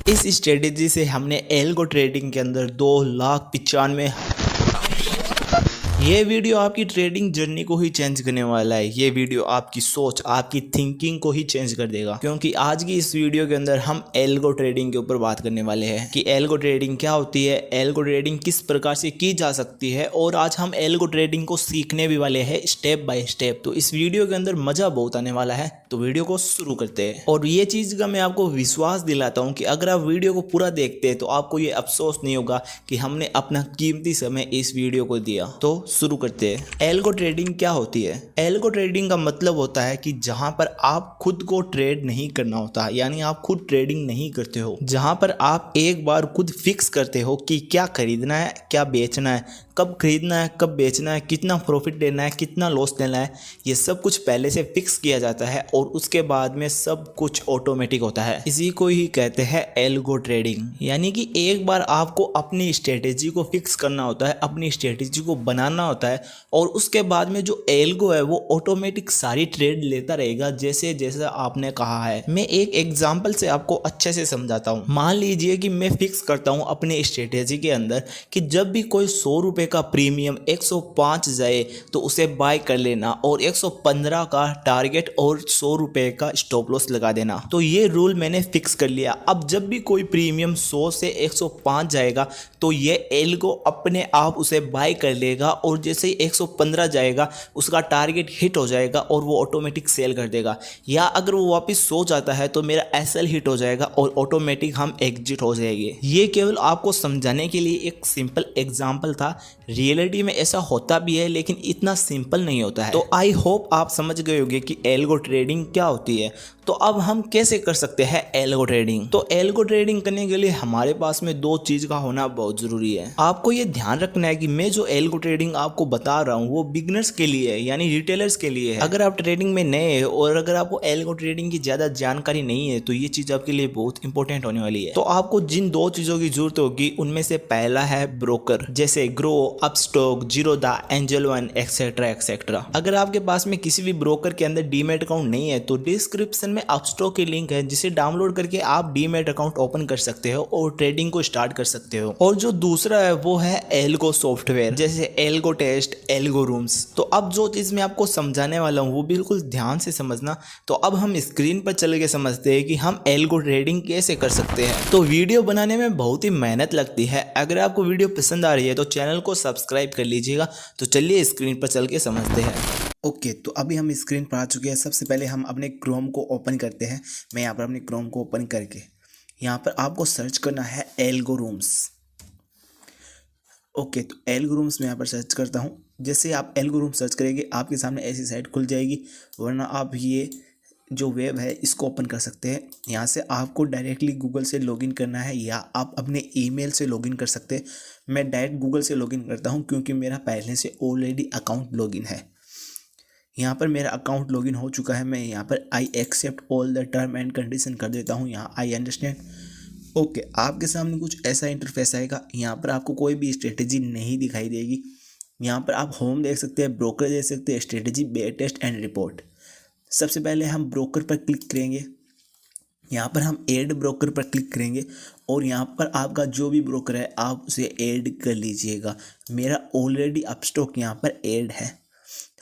इस स्ट्रेटेजी से हमने एल्गो ट्रेडिंग के अंदर 2,95,000। ये वीडियो आपकी ट्रेडिंग जर्नी को ही चेंज करने वाला है। ये वीडियो आपकी सोच, आपकी थिंकिंग को ही चेंज कर देगा, क्योंकि आज की इस वीडियो के अंदर हम एल्गो ट्रेडिंग के ऊपर बात करने वाले हैं कि एल्गो ट्रेडिंग क्या होती है, एल्गो ट्रेडिंग किस प्रकार से की जा सकती है, और आज हम एल्गो ट्रेडिंग को सीखने भी वाले हैं स्टेप बाय स्टेप। तो इस वीडियो के अंदर मजा बहुत आने वाला है, तो वीडियो को शुरू करते हैं। और ये चीज का मैं आपको विश्वास दिलाता हूँ कि अगर आप वीडियो को पूरा देखते हैं तो आपको ये अफसोस नहीं होगा कि हमने अपना कीमती समय इस वीडियो को दिया। तो शुरू करते हैं। एल्गो ट्रेडिंग क्या होती है? एल्गो ट्रेडिंग का मतलब होता है कि जहां पर आप खुद को ट्रेड नहीं करना होता, यानी आप खुद ट्रेडिंग नहीं करते हो, जहां पर आप एक बार खुद फिक्स करते हो कि क्या खरीदना है, क्या बेचना है, कब खरीदना है, कब बेचना है, कितना प्रॉफिट लेना है, कितना लॉस लेना है, ये सब कुछ पहले से फिक्स किया जाता है और उसके बाद में सब कुछ ऑटोमेटिक होता है। इसी को ही कहते हैं एल्गो ट्रेडिंग। यानी कि एक बार आपको अपनी स्ट्रेटेजी को फिक्स करना होता है, अपनी स्ट्रेटेजी को बनाना होता है, और उसके बाद में जो एल्गो है वो ऑटोमेटिक सारी ट्रेड लेता रहेगा जैसे जैसा आपने कहा है। मैं एक एग्जांपल से आपको अच्छे से समझाता हूँ। मान लीजिए कि मैं फिक्स करता हूँ अपने स्ट्रेटेजी के अंदर कि जब भी कोई 100 रुपए का प्रीमियम 105 जाए तो उसे बाय कर लेना, और 115 का टारगेट और 100 रुपए का स्टॉप लॉस लगा देना। तो ये रूल मैंने फिक्स कर लिया। अब जब भी कोई प्रीमियम 100 से 105 जाएगा तो ये एल्गो अपने आप उसे बाय कर लेगा, और जैसे ही 115 जाएगा उसका टारगेट हिट हो जाएगा और वो ऑटोमेटिक सेल कर देगा। या अगर वो वापस 100 जाता है तो मेरा एसएल हिट हो जाएगा और ऑटोमेटिक हम एग्जिट हो जाएंगे। ये केवल आपको समझाने के लिए एक सिंपल एग्जांपल था। रियलिटी में ऐसा होता भी है, लेकिन इतना सिंपल नहीं होता है। तो आई होप आप समझ गए होंगे कि एल्गो ट्रेडिंग क्या होती है। तो अब हम कैसे कर सकते हैं एल्गो ट्रेडिंग? तो एल्गो ट्रेडिंग करने के लिए हमारे पास में दो चीज का होना बहुत जरूरी है। आपको ये ध्यान रखना है कि मैं जो एल्गो ट्रेडिंग आपको बता रहा हूँ वो बिगिनर्स के लिए है, यानी रिटेलर्स के लिए है। अगर आप ट्रेडिंग में नए हैं और अगर आपको एल्गो ट्रेडिंग की ज्यादा जानकारी नहीं है तो ये चीज आपके लिए बहुत इंपॉर्टेंट होने वाली है। तो आपको जिन दो चीजों की जरूरत होगी उनमें से पहला है ब्रोकर, जैसे grow, Upstox, Zerodha, angel one, etcetera etcetera. अगर आपके पास में किसी भी ब्रोकर के अंदर डीमैट अकाउंट नहीं है तो डिस्क्रिप्शन में अपस्टॉक की लिंक है, जिसे डाउनलोड करके आप डीमैट अकाउंट ओपन कर सकते हो और ट्रेडिंग को स्टार्ट कर सकते हो। और जो दूसरा है वो है एल्गो सॉफ्टवेयर, जैसे एल्गो टेस्ट, एल्गो रूम्स। तो अब जो चीज मैं आपको समझाने वाला हूँ वो बिल्कुल ध्यान से समझना। तो अब हम स्क्रीन पर चल के समझते हैं कि हम एल्गो ट्रेडिंग कैसे कर सकते हैं। तो वीडियो बनाने में बहुत ही मेहनत लगती है। अगर आपको वीडियो पसंद आ रही है तो चैनल को सब्सक्राइब कर लीजिएगा। तो चलिए स्क्रीन पर चल के समझते हैं। ओके, तो अभी हम स्क्रीन पर आ चुके हैं। सबसे पहले हम अपने क्रोम को ओपन करते हैं। मैं यहाँ पर अपने क्रोम को ओपन करके यहाँ पर आपको सर्च करना है एल्गो रूम्स। ओके, तो एल्गो रूम्स में यहाँ पर सर्च करता हूँ। जैसे आप एल्गो रूम सर्च करेंगे आपके सामने ऐसी साइट खुल जाएगी, वरना आप ये जो वेब है इसको ओपन कर सकते हैं। यहाँ से आपको डायरेक्टली गूगल से लॉगिन करना है, या आप अपने ईमेल से लॉगिन कर सकते हैं। मैं डायरेक्ट गूगल से लॉगिन करता हूँ क्योंकि मेरा पहले से ऑलरेडी अकाउंट लॉगिन है। यहाँ पर मेरा अकाउंट लॉगिन हो चुका है। मैं यहाँ पर I accept all the term and condition कर देता हूँ, यहाँ आई अंडरस्टैंड। ओके, आपके सामने कुछ ऐसा इंटरफेस आएगा। यहाँ पर आपको कोई भी स्ट्रेटेजी नहीं दिखाई देगी। यहाँ पर आप होम देख सकते हैं, ब्रोकर देख सकते हैं, strategy, back test and report. सबसे पहले हम ब्रोकर पर क्लिक करेंगे। यहाँ पर हम ऐड ब्रोकर पर क्लिक करेंगे और यहाँ पर आपका जो भी ब्रोकर है आप उसे ऐड कर लीजिएगा। मेरा ऑलरेडी अपस्टॉक यहाँ पर ऐड है।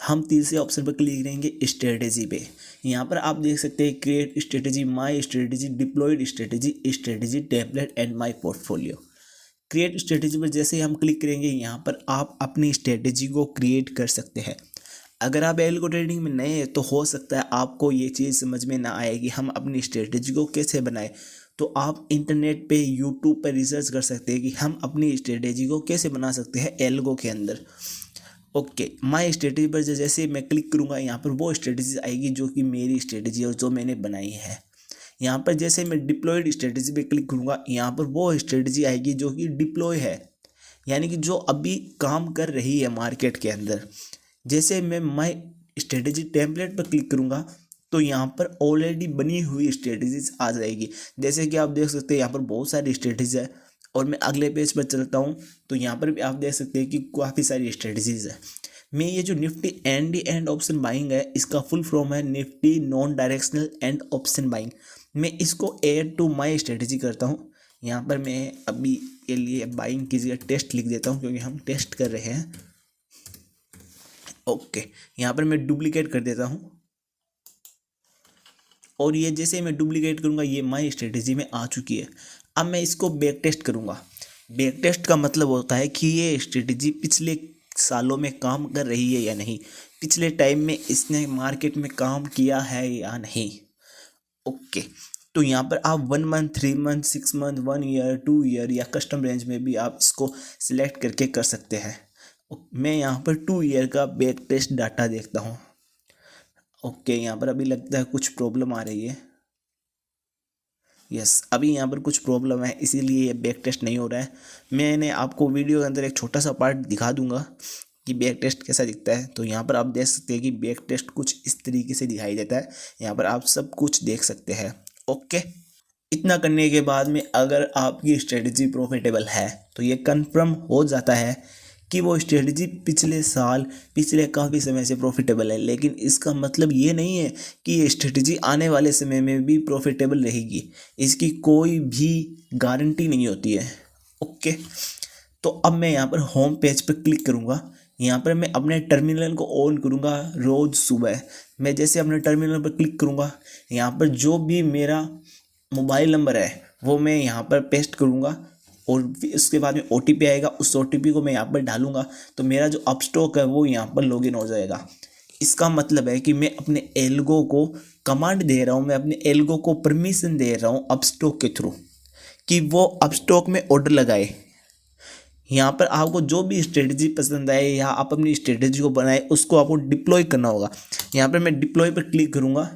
हम तीसरे ऑप्शन पर क्लिक करेंगे स्ट्रेटेजी पे। यहाँ पर आप देख सकते हैं create strategy, my strategy, deployed strategy, strategy template and my portfolio. Create strategy पर जैसे ही हम क्लिक करेंगे यहाँ पर आप अपनी स्ट्रेटेजी को क्रिएट कर सकते हैं। अगर आप एल्गो ट्रेडिंग में नए हैं तो हो सकता है आपको ये चीज़ समझ में ना आए कि हम अपनी स्ट्रेटेजी को कैसे बनाएं। तो आप इंटरनेट पे, यूट्यूब पर रिसर्च कर सकते हैं कि हम अपनी स्ट्रेटेजी को कैसे बना सकते हैं एल्गो के अंदर। ओके, माई स्ट्रेटेजी पर जैसे मैं क्लिक करूँगा यहाँ पर वो स्ट्रेटेजी आएगी जो कि मेरी स्ट्रेटेजी और जो मैंने बनाई है। यहाँ पर जैसे मैं डिप्लॉयड स्ट्रेटेजी पे क्लिक करूँगा यहाँ पर वो स्ट्रेटेजी आएगी जो कि डिप्लॉय है, यानी कि जो अभी काम कर रही है मार्केट के अंदर। जैसे मैं माई स्ट्रेटेजी टेम्पलेट पर क्लिक करूँगा तो यहाँ पर ऑलरेडी बनी हुई स्ट्रेटेजीज आ जाएगी। जैसे कि आप देख सकते हैं यहाँ पर बहुत सारी स्ट्रेटेजीज है, और मैं अगले पेज पर चलता हूँ तो यहाँ पर भी आप देख सकते हैं कि काफ़ी सारी स्ट्रेटेजीज है। मैं ये जो निफ्टी एंड ऑप्शन बाइंग है इसका फुल फॉर्म है Nifty non directional and option buying. मैं इसको ऐड टू माई स्ट्रेटेजी करता हूँ। यहाँ पर मैं अभी के लिए बाइंग की जगह टेस्ट लिख देता हूँ क्योंकि हम टेस्ट कर रहे हैं। ओके, यहाँ पर मैं डुप्लीकेट कर देता हूँ और ये जैसे मैं डुप्लीकेट करूँगा ये माई स्ट्रेटेजी में आ चुकी है। अब मैं इसको बैक टेस्ट करूँगा। बैक टेस्ट का मतलब होता है कि ये स्ट्रेटेजी पिछले सालों में काम कर रही है या नहीं, पिछले टाइम में इसने मार्केट में काम किया है या नहीं। ओके, तो यहाँ पर आप 1 month, 3 month, 6 month, 1 year, 2 year या कस्टम रेंज में भी आप इसको सिलेक्ट करके कर सकते हैं। मैं यहाँ पर 2 ईयर का बैक टेस्ट डाटा देखता हूँ। ओके, यहाँ पर अभी लगता है कुछ प्रॉब्लम आ रही है। यस, अभी यहाँ पर कुछ प्रॉब्लम है इसीलिए ये बैक टेस्ट नहीं हो रहा है। मैंने आपको वीडियो के अंदर एक छोटा सा पार्ट दिखा दूंगा कि बैक टेस्ट कैसा दिखता है। तो यहाँ पर आप देख सकते हैं कि बैक टेस्ट कुछ इस तरीके से दिखाई देता है। यहाँ पर आप सब कुछ देख सकते हैं। ओके, इतना करने के बाद में अगर आपकी स्ट्रेटजी प्रॉफिटेबल है तो ये कंफर्म हो जाता है कि वो स्ट्रेटजी पिछले साल, पिछले काफ़ी समय से प्रॉफिटेबल है। लेकिन इसका मतलब ये नहीं है कि ये स्ट्रेटजी आने वाले समय में भी प्रॉफिटेबल रहेगी। इसकी कोई भी गारंटी नहीं होती है। ओके, तो अब मैं यहाँ पर होम पेज पर क्लिक करूँगा। यहाँ पर मैं अपने टर्मिनल को ऑन करूँगा। रोज़ सुबह मैं जैसे अपने टर्मिनल पर क्लिक करूँगा, यहाँ पर जो भी मेरा मोबाइल नंबर है वो मैं यहाँ पर पेस्ट करूँगा और उसके बाद में OTP आएगा। उस OTP को मैं यहाँ पर डालूँगा तो मेरा जो अपस्टॉक है वो यहाँ पर लॉगिन हो जाएगा। इसका मतलब है कि मैं अपने एल्गो को कमांड दे रहा हूँ, मैं अपने एल्गो को परमिशन दे रहा हूँ अपस्टॉक के थ्रू कि वो अपस्टॉक में ऑर्डर लगाए। यहाँ पर आपको जो भी स्ट्रेटजी पसंद आए या आप अपनी स्ट्रेटजी को बनाए उसको आपको डिप्लॉय करना होगा। यहाँ पर मैं डिप्लॉय पर क्लिक करूँगा।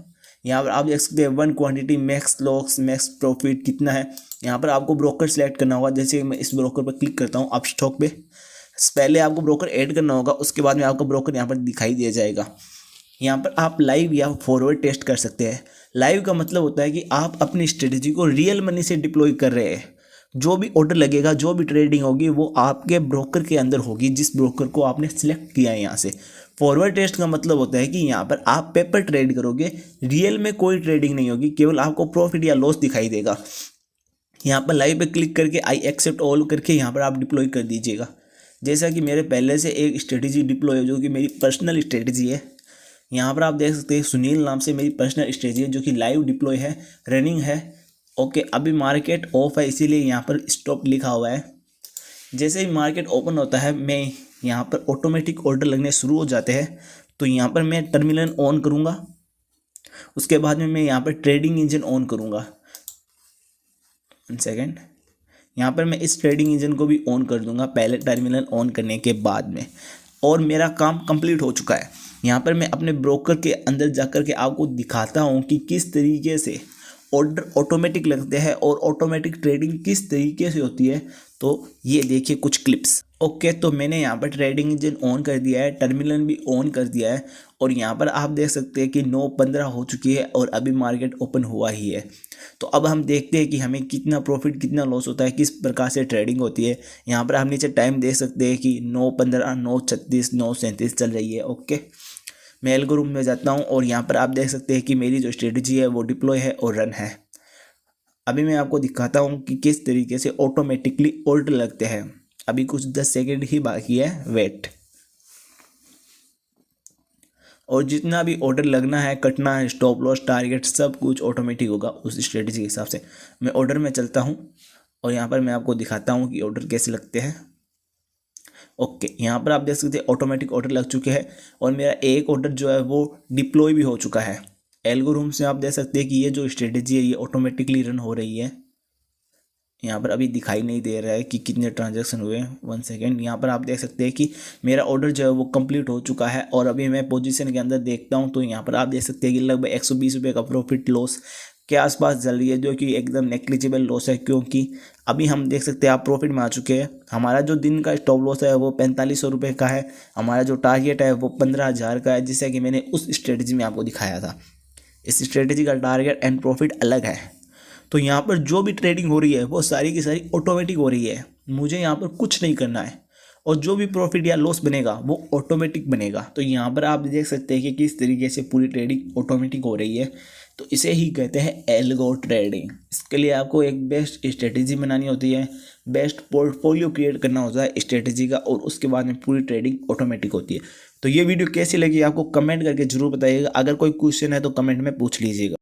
यहाँ पर आप देख सकते हैं 1 quantity, max loss, max profit कितना है। यहाँ पर आपको ब्रोकर सेलेक्ट करना होगा। जैसे मैं इस ब्रोकर पर क्लिक करता हूँ अपस्टॉक पे, पहले आपको ब्रोकर ऐड करना होगा, उसके बाद में आपका ब्रोकर यहाँ पर दिखाई दिया जाएगा। यहाँ पर आप लाइव या फॉरवर्ड टेस्ट कर सकते हैं। लाइव का मतलब होता है कि आप अपनी स्ट्रेटजी को रियल मनी से डिप्लॉय कर रहे हैं। जो भी ऑर्डर लगेगा, जो भी ट्रेडिंग होगी वो आपके ब्रोकर के अंदर होगी, जिस ब्रोकर को आपने सिलेक्ट किया है यहाँ से। फॉरवर्ड टेस्ट का मतलब होता है कि यहाँ पर आप पेपर ट्रेड करोगे, रियल में कोई ट्रेडिंग नहीं होगी, केवल आपको प्रॉफिट या लॉस दिखाई देगा। यहाँ पर लाइव पे क्लिक करके आई एक्सेप्ट ऑल करके यहाँ पर आप डिप्लॉय कर दीजिएगा। जैसा कि मेरे पहले से एक स्ट्रेटजी डिप्लॉय है जो कि मेरी पर्सनल स्ट्रेटजी है। यहाँ पर आप देख सकते हैं सुनील नाम से मेरी पर्सनल स्ट्रेटजी है जो कि लाइव डिप्लॉय है, रनिंग है। ओके, अभी मार्केट ऑफ है इसीलिए यहाँ पर स्टॉप लिखा हुआ है। जैसे ही मार्केट ओपन होता है मैं यहाँ पर ऑटोमेटिक ऑर्डर लगने शुरू हो जाते हैं। तो यहाँ पर मैं टर्मिनल ऑन करूँगा, उसके बाद में मैं यहाँ पर ट्रेडिंग इंजन ऑन करूँगा। 1 सेकेंड, यहाँ पर मैं इस ट्रेडिंग इंजन को भी ऑन कर दूँगा पहले टर्मिनल ऑन करने के बाद में। और मेरा काम कंप्लीट हो चुका है। यहाँ पर मैं अपने ब्रोकर के अंदर जाकर के आपको दिखाता हूँ कि किस तरीके से ऑर्डर ऑटोमेटिक लगते हैं और ऑटोमेटिक ट्रेडिंग किस तरीके से होती है। तो ये देखिए कुछ क्लिप्स। ओके, तो मैंने यहाँ पर ट्रेडिंग इंजन ऑन कर दिया है, टर्मिनल भी ऑन कर दिया है और यहाँ पर आप देख सकते हैं कि 9:15 हो चुकी है और अभी मार्केट ओपन हुआ ही है। तो अब हम देखते हैं कि हमें कितना प्रॉफिट, कितना लॉस होता है, किस प्रकार से ट्रेडिंग होती है। यहाँ पर आप नीचे टाइम देख सकते हैं कि 9:15, 9:36, 9:37 चल रही है। ओके, मैं एल्गोरिथम में जाता हूँ और यहाँ पर आप देख सकते हैं कि मेरी जो स्ट्रेटजी है वो डिप्लॉय है और रन है। अभी मैं आपको दिखाता हूँ कि किस तरीके से ऑटोमेटिकली ऑर्डर लगते हैं। अभी कुछ 10 सेकेंड ही बाकी है, वेट। और जितना भी ऑर्डर लगना है, कटना है, स्टॉप लॉस, टारगेट सब कुछ ऑटोमेटिक होगा उस स्ट्रेटजी के हिसाब से। मैं ऑर्डर में चलता हूँ और यहाँ पर मैं आपको दिखाता हूँ कि ऑर्डर कैसे लगते हैं। ओके, यहाँ पर आप देख सकते हैं ऑटोमेटिक ऑर्डर लग चुके हैं और मेरा एक ऑर्डर जो है वो डिप्लॉय भी हो चुका है। एल्गोरिथम से आप देख सकते हैं कि ये जो स्ट्रेटजी है ये ऑटोमेटिकली रन हो रही है। यहाँ पर अभी दिखाई नहीं दे रहा है कि कितने ट्रांजैक्शन हुए। 1 सेकेंड, यहाँ पर आप देख सकते हैं कि मेरा ऑर्डर जो है वो कंप्लीट हो चुका है और अभी मैं पोजीशन के अंदर देखता हूँ तो यहाँ पर आप देख सकते हैं कि लगभग 120 रुपये का प्रॉफिट लॉस के आसपास चल रही है, जो कि एकदम नेग्लिजिबल लॉस है क्योंकि अभी हम देख सकते हैं आप प्रॉफिट में आ चुके हैं। हमारा जो दिन का स्टॉप लॉस है वो 4500 रुपये का है, हमारा जो टारगेट है वो 15,000 का है, जैसा कि मैंने उस स्ट्रेटजी में आपको दिखाया था। इस स्ट्रेटजी का टारगेट एंड प्रॉफिट अलग है। तो यहाँ पर जो भी ट्रेडिंग हो रही है वो सारी की सारी ऑटोमेटिक हो रही है, मुझे यहाँ पर कुछ नहीं करना है और जो भी प्रॉफिट या लॉस बनेगा वो ऑटोमेटिक बनेगा। तो यहाँ पर आप देख सकते हैं कि किस तरीके से पूरी ट्रेडिंग ऑटोमेटिक हो रही है। तो इसे ही कहते हैं एल्गो ट्रेडिंग। इसके लिए आपको एक बेस्ट स्ट्रेटेजी बनानी होती है, बेस्ट पोर्टफोलियो क्रिएट करना होता है स्ट्रेटेजी का, और उसके बाद में पूरी ट्रेडिंग ऑटोमेटिक होती है। तो ये वीडियो कैसी लगी आपको कमेंट करके जरूर बताइएगा। अगर कोई क्वेश्चन है तो कमेंट में पूछ लीजिएगा।